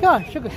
क्या शुक्र।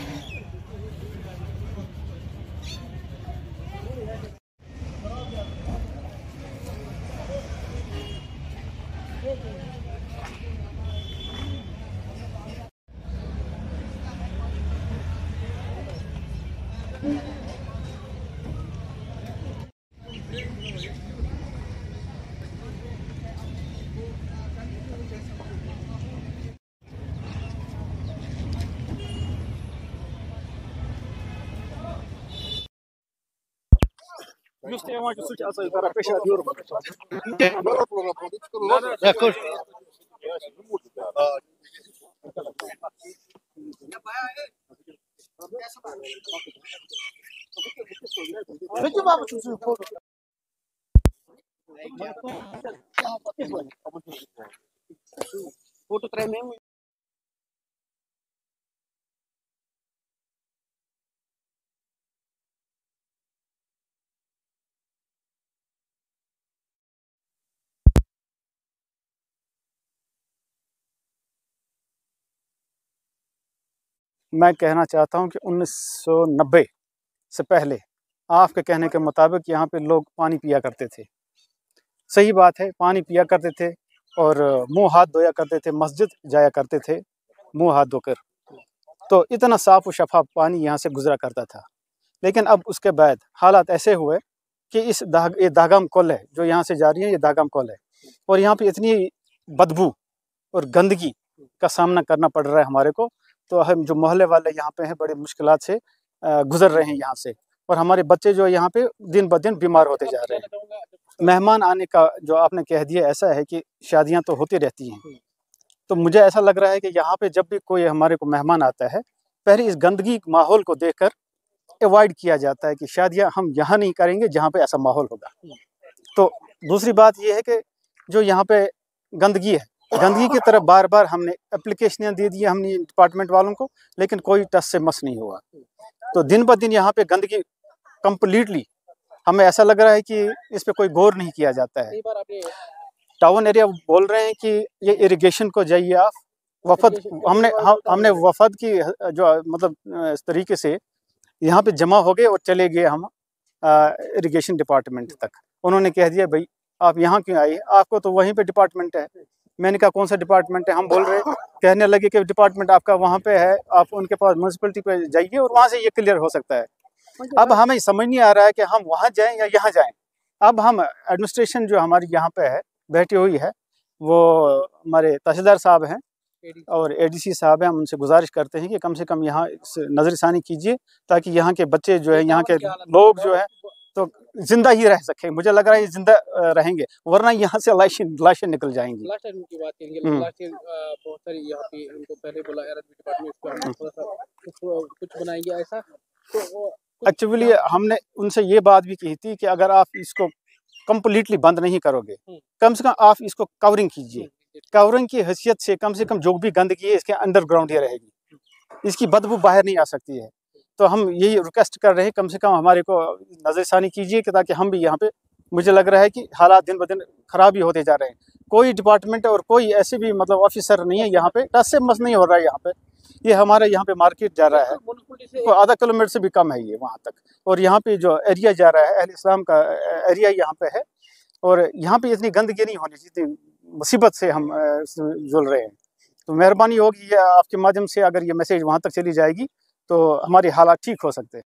फोटो मैं कहना चाहता हूं कि 1990 से पहले आपके कहने के मुताबिक यहाँ पे लोग पानी पिया करते थे। सही बात है, पानी पिया करते थे और मुंह हाथ धोया करते थे, मस्जिद जाया करते थे मुंह हाथ धोकर। तो इतना साफ़ और शफाफ पानी यहाँ से गुजरा करता था। लेकिन अब उसके बाद हालात ऐसे हुए कि ये दागम कल है जो यहाँ से जा रही है, ये दागम कल है और यहाँ पे इतनी बदबू और गंदगी का सामना करना पड़ रहा है हमारे को। तो हम जो मोहल्ले वाले यहाँ पे हैं बड़ी मुश्किलात से गुजर रहे हैं यहाँ से, और हमारे बच्चे जो यहाँ पे दिन ब दिन बीमार होते जा रहे हैं। मेहमान आने का जो आपने कह दिया, ऐसा है कि शादियाँ तो होती रहती हैं, तो मुझे ऐसा लग रहा है कि यहाँ पे जब भी कोई हमारे को मेहमान आता है, पहले इस गंदगी माहौल को देखकर अवॉइड किया जाता है कि शादियाँ हम यहाँ नहीं करेंगे जहाँ पे ऐसा माहौल होगा। तो दूसरी बात ये है कि जो यहाँ पे गंदगी है, गंदगी की तरफ बार बार हमने एप्लीकेशनें दे दी हमने डिपार्टमेंट वालों को, लेकिन कोई टस से मस नहीं हुआ। तो दिन ब दिन यहाँ पे गंदगी कम्प्लीटली, हमें ऐसा लग रहा है कि इस पे कोई गौर नहीं किया जाता है। टाउन एरिया बोल रहे हैं कि ये इरिगेशन को जाइए आप, वफद हमने वफद की जो मतलब इस तरीके से यहाँ पे जमा हो गए और चले गए हम इरिगेशन डिपार्टमेंट तक। उन्होंने कह दिया भाई आप यहाँ क्यों आए, आपको तो वहीं पे डिपार्टमेंट है। मैंने कहा कौन सा डिपार्टमेंट है, हम बोल रहे, कहने लगे कि डिपार्टमेंट आपका वहाँ पे है, आप उनके पास म्यूनसिपलिटी पे जाइए और वहाँ से ये क्लियर हो सकता है। अब हमें समझ नहीं आ रहा है कि हम वहाँ जाएं या यहाँ जाएं। अब हम एडमिनिस्ट्रेशन जो हमारी यहाँ पे है बैठी हुई है, वो हमारे तहसीलदार साहब हैं और एडीसी साहब हैं, हम उनसे गुजारिश करते हैं कि कम से कम यहाँ नज़रसानी कीजिए ताकि यहाँ के बच्चे जो है, यहाँ के लोग जो है तो जिंदा ही रह सके। मुझे लग रहा है ये जिंदा रहेंगे, वरना यहाँ से लाशें निकल जाएंगी। लास्ट टाइम की बात करेंगे, लास्ट टाइम बहुत सारी यहाँ पे उनको पहले बोला डिपार्टमेंट कुछ बनाएंगे ऐसा। तो एक्चुअली हमने उनसे ये बात भी कही थी कि अगर आप इसको कम्प्लीटली बंद नहीं करोगे, कम से कम आप इसको कवरिंग कीजिए। कवरिंग की हैसियत से कम जो भी गंदगी है इसके अंडरग्राउंड ही रहेगी, इसकी बदबू बाहर नहीं आ सकती है। तो हम यही रिक्वेस्ट कर रहे हैं कम से कम हमारे को नज़रसानी कीजिए कि ताकि हम भी यहाँ पे, मुझे लग रहा है कि हालात दिन ब दिन ख़राब ही होते जा रहे हैं। कोई डिपार्टमेंट और कोई ऐसे भी मतलब ऑफिसर नहीं है यहाँ पे, टस से मस नहीं हो रहा है यहाँ पे। ये हमारे यहाँ पे मार्केट जा रहा है तो आधा किलोमीटर से भी कम है ये वहाँ तक, और यहाँ पे जो एरिया जा रहा है अहले इस्लाम का एरिया यहाँ पे है, और यहाँ पे इतनी गंदगी नहीं होनी चाहिए। मुसीबत से हम जुल रहे हैं। तो मेहरबानी होगी आपके माध्यम से अगर ये मैसेज वहाँ तक चली जाएगी तो हमारी हालात ठीक हो सकते हैं।